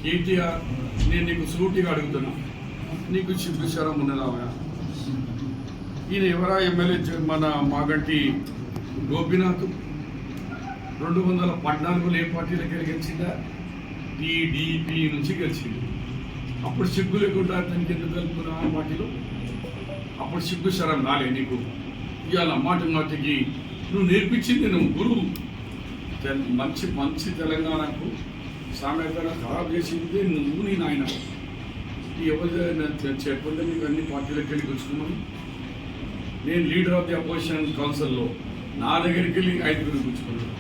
కేటీఆర్, నేను నీకు సూటిగా అడుగుతున్నా, నీకు సిగ్గుశరం ఉన్నదా? ఈయన ఎవరా ఎమ్మెల్యే? మన మాగంటి గోపీనాథ్ 214 ఏ పార్టీలకి గెలిచిందా? టీడీపీ నుంచి గెలిచింది. అప్పుడు సిగ్గు లేకుండా అతనికి ఎందుకు కలుపుకున్నా ఆ పార్టీలో? అప్పుడు సిగ్గు శరం రాలే నీకు? ఇవాళ మాటికి నువ్వు నేర్పించింది, నువ్వు గురువు. మంచి మంచి తెలంగాణకు సామెతగా ఖరాబ్ చేసింది నువ్వు, నీ నాయన. ఎవరైనా చెప్పండి మీకు అన్ని పార్టీలకు వెళ్ళి కూర్చున్నామని. నేను లీడర్ ఆఫ్ ది అపోజిషన్ కౌన్సిల్లో నా దగ్గరికి వెళ్ళి 5 కూర్చుకున్నాను,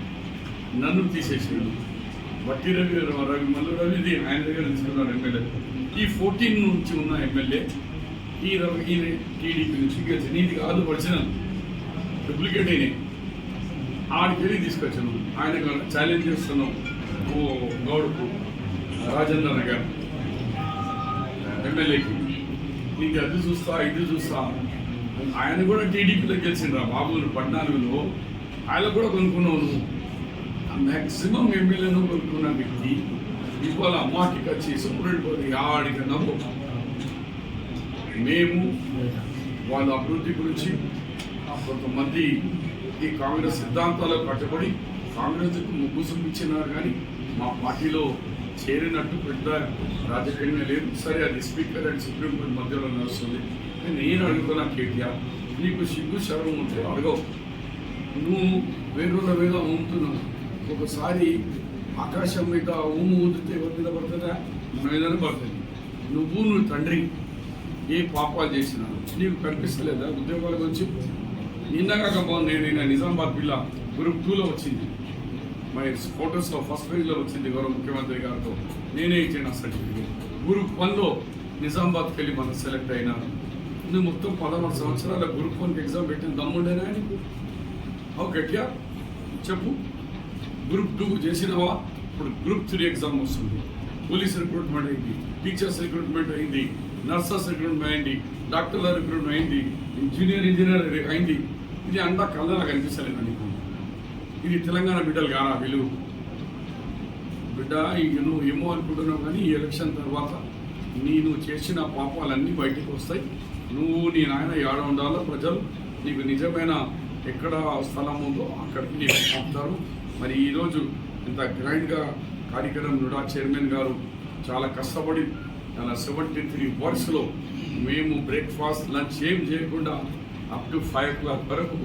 నన్ను తీసేసినాడు. బట్టి రవి మల్లు రవిది ఆయన దగ్గర తీసుకున్నాడు ఎమ్మెల్యే. ఈ 14 నుంచి ఉన్న ఎమ్మెల్యే ఈ టీడీపీ నుంచి గెలిచి నీది కాదు, ఒరిజినల్ డూప్లికేట్ అయినాయి. ఆడికి వెళ్ళి తీసుకొచ్చాను. ఆయన ఛాలెంజ్ చేస్తున్నాం ఓ గౌడ్కు, రాజేంద్ర గారు ఎమ్మెల్యేకి, నీకు అది చూస్తా ఇది చూస్తా. ఆయన కూడా టీడీపీలో గెలిచిండ్రా బాబు. 14లో ఆయన కూడా కొనుక్కున్నావు నువ్వు. మ్యాక్సిమం ఎమ్మెల్యేను కొనుక్కున్న వ్యక్తి ఇవాళ అమ్మాటికి వచ్చి సుప్రీంకోర్టు ఆడికి నవ్వు. మేము వాళ్ళ అభివృద్ధి గురించి కొంతమంది ఈ కాంగ్రెస్ సిద్ధాంతాలకు కట్టుబడి కాంగ్రెస్కు ముగ్గు చూపించినారు, కానీ మా పార్టీలో చేరినట్టు పెద్ద రాజకీయంగా లేదు. సరే, అది స్పీకర్ అండ్ సుప్రీంకోర్టు మధ్యలో నడుస్తుంది. నేను అడుగుతున్నా కేటీఆర్, నీకు సిగ్గు శరం ఉంటే అడగవు. నువ్వు వేరున్న మీద ఊముతున్నావు. ఒకసారి ఆకాశం మీద ఊదితే ఎవరి మీద పడుతుందా? మన మీదనే పడుతుంది. నువ్వు తండ్రి ఏ పాపాలు చేసినా నీకు కనిపిస్తలేదా? ఉద్యోగాల గురించి నిన్నగాకపోతే నేను నిజామాబాద్ పిల్ల గ్రూప్ 2లో వచ్చింది. మై ఫోటోస్లో ఫస్ట్ పేజ్లో వచ్చింది. గౌరవ ముఖ్యమంత్రి గారితో నేనే ఇచ్చిన సర్టిఫికేట్. గ్రూప్ 1లో నిజామాబాద్కి వెళ్ళి మనం సెలెక్ట్ అయినాను. నువ్వు మొత్తం 16 సంవత్సరాల గ్రూప్ 1కి ఎగ్జామ్ పెట్టిన దమ్ముండేనా నీకు? గట్టిగా చెప్పు. గ్రూప్ 2 చేసినవా? ఇప్పుడు గ్రూప్ 3 ఎగ్జామ్ వస్తుంది. పోలీస్ రిక్రూట్మెంట్ అయింది, టీచర్స్ రిక్రూట్మెంట్ అయింది, నర్సెస్ రిక్రూట్మెంట్ అయింది, డాక్టర్ల రిక్రూట్మెంట్ అయింది, ఇంజనీర్ అయింది. ఇది అంతా కళ్ళలా కనిపిస్తలేదు నీకు. ఇది తెలంగాణ బిడ్డలు కానా వీళ్ళు? బిడ్డ ఇక నువ్వు ఏమో అనుకుంటున్నావు, కానీ ఈ ఎలక్షన్ తర్వాత నేను చేసిన పాపాలన్నీ బయటకు వస్తాయి. నువ్వు నీ నాయన ఏడ ఉండాలో ప్రజలు నీకు నిజమైన ఎక్కడ స్థలం ఉందో అక్కడికి నీకు పంపుతారు. మరి ఈరోజు ఇంత గ్రాండ్గా కార్యక్రమం నుడా చైర్మన్ గారు చాలా కష్టపడి తన 73 వర్క్స్లో మేము బ్రేక్ఫాస్ట్ లంచ్ ఏం చేయకుండా అప్ టు 5 o'clock వరకు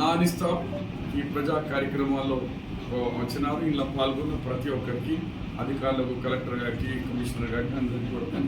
నానిస్తా ఈ ప్రజా కార్యక్రమాల్లో వచ్చినారు. ఇలా పాల్గొన్న ప్రతి ఒక్కరికి, అధికారులకు, కలెక్టర్ గారికి, కమిషనర్ గారికి అందరికీ కూడా